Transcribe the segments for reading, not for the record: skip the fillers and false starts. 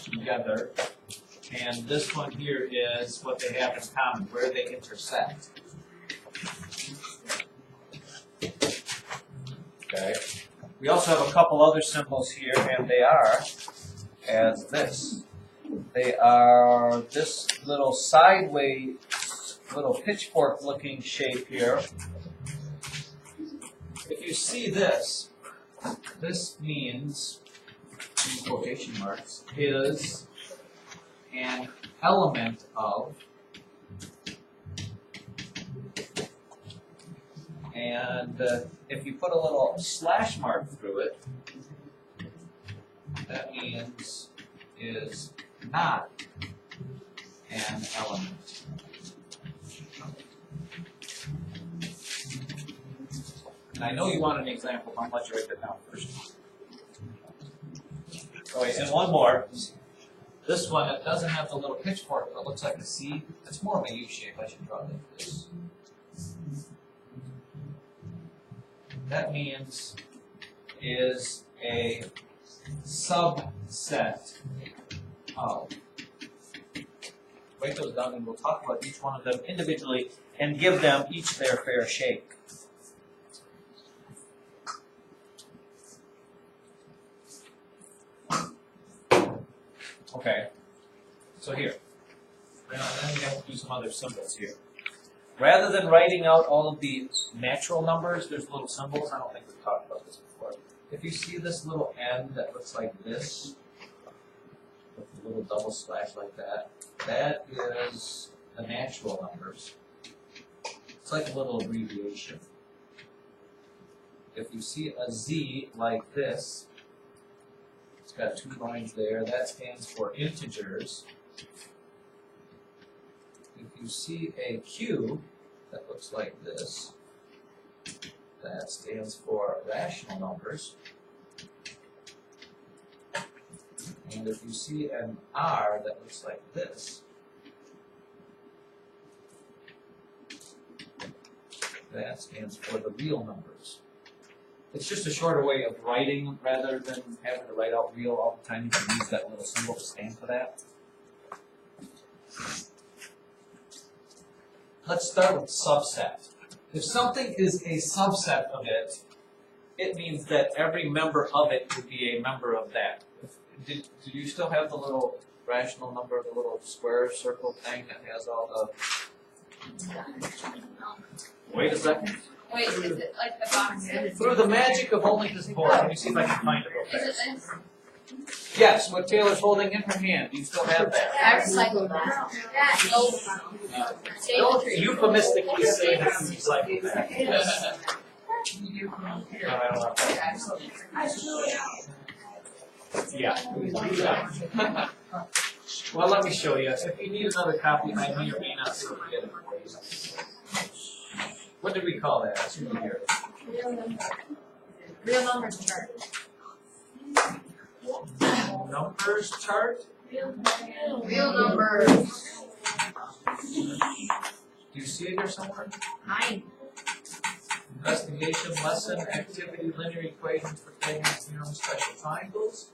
together, and this one here is what they have in common, where they intersect. Okay. We also have a couple other symbols here, and they are as this. They are this little sideways, little pitchfork-looking shape here. If you see this, this means, in quotation marks, is an element of, and if you put a little slash mark through it, that means is not an element. And I know you want an example, but I'm going to let you write that down first. Oh, wait, and one more. This one, it doesn't have the little pitchfork, but it looks like a C. It's more of a U shape. I should draw it like this. That means is a subset of. Write those down and we'll talk about each one of them individually and give them each their fair shake. Okay, so here, then we have to do some other symbols here. Rather than writing out all of the natural numbers, there's little symbols. I don't think we've talked about this before. If you see this little N that looks like this, with a little double slash like that, that is the natural numbers. It's like a little abbreviation. If you see a Z like this, it's got two lines there. That stands for integers. If you see a Q that looks like this, that stands for rational numbers. And if you see an R that looks like this, that stands for the real numbers. It's just a shorter way of writing rather than having to write out real all the time. You can use that little symbol to stand for that. Let's start with subset. If something is a subset of it, it means that every member of it would be a member of that. Do you still have the little rational number, the little square circle thing that has all the... Wait a second. Wait, is it like the box? Through the magic of holding this board, let me see if I can find it real Is fast. it this? Yes, what Taylor's holding in her hand. Do you still have that? I recycled that. Don't euphemistically say that you recycled that. Yeah. Well, let me show you. If you need another copy, I may or may not still get it for you. What did we call that? Let's see here. Real numbers chart. Numbers chart? Real numbers. Do you see it here somewhere? 9. Investigation, lesson, activity, linear equations, pertaining theorems, special triangles.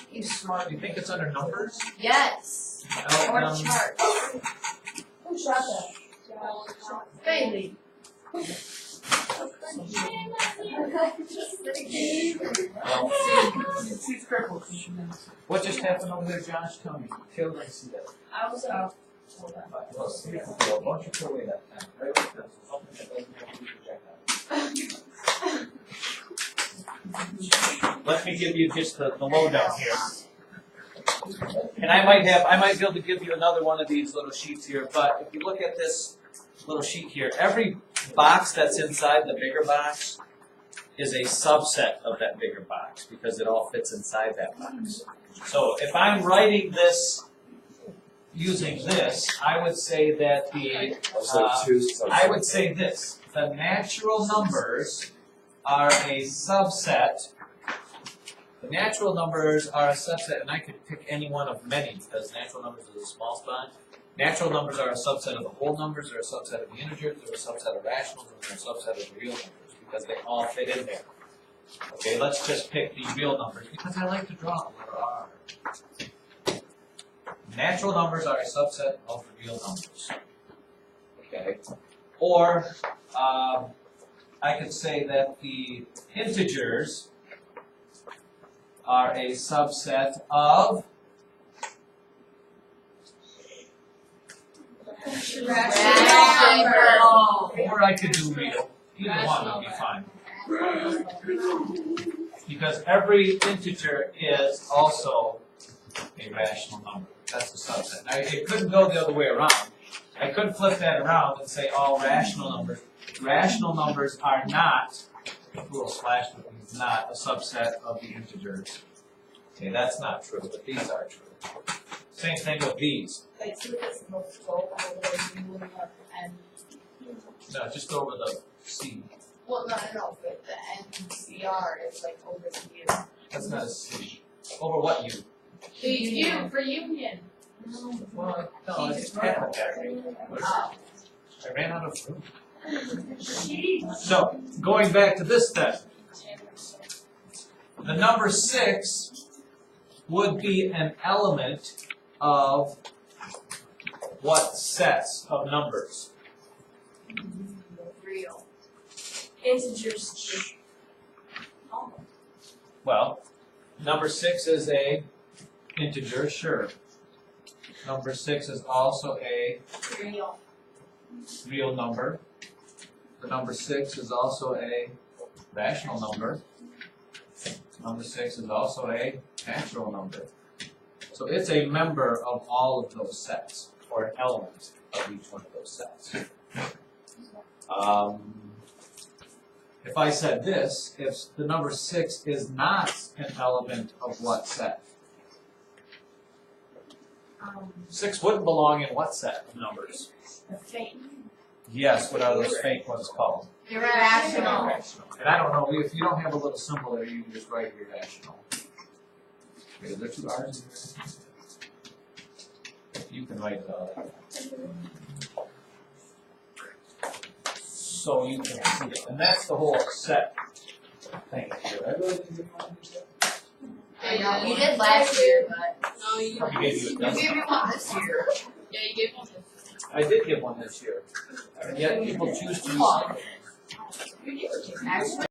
He's smart. Do you think it's under numbers? Yes. Or chart. Who shot that? Bailey. What just happened over there, Josh? Tell me. Taylor didn't see that. I was out. Well, see it. Well, why don't you throw away that pen? Right with pencil. Something that doesn't have to be projectile. Let me give you just the lowdown here. And I might be able to give you another one of these little sheets here, but if you look at this little sheet here, every box that's inside the bigger box is a subset of that bigger box because it all fits inside that box. So if I'm writing this using this, I would say that I would say this. The natural numbers are a subset. The natural numbers are a subset, and I could pick any one of many because natural numbers is a small spot. Natural numbers are a subset of the whole numbers, they're a subset of the integers, they're a subset of rationals, and they're a subset of the real numbers, because they all fit in there. Okay, let's just pick the real numbers, because I like to draw the letter R. Natural numbers are a subset of the real numbers. Okay, or I could say that the integers are a subset of or I could do real. Either one would be fine. Because every integer is also a rational number. That's a subset. Now, it couldn't go the other way around. I could flip that around and say all rational numbers. Rational numbers are not, a little slash that means not, a subset of the integers. Okay, that's not true, but these are true. Same thing with these. Like, so this is supposed to go over the U and No, just over the C. well, no, but the NCR is like over the U. That's not a C. Over what U? The U for union. Well, no, it's happened that way. Oh. I ran out of room. So, going back to this then. The number 6 would be an element of what sets of numbers? Real. Integers. Well, number 6 is a integer, sure. Number 6 is also a Real. real number. The number 6 is also a rational number. Number 6 is also a natural number. So it's a member of all of those sets, or an element of each one of those sets. If I said this, if the number 6 is not an element of what set? 6 wouldn't belong in what set of numbers? The fake. Yes, what are those fake ones called? Irrational. And I don't know, if you don't have a little symbol there, you can just write irrational. Wait, are there 2 R's in there? You can write it out. So you can see it. And that's the whole set thing here. I really didn't get one of these yet. You did last year, but. No, you Probably gave you a You dozen. gave me one this year. Yeah, you gave me I did give one this year. And yet people choose to use You actually.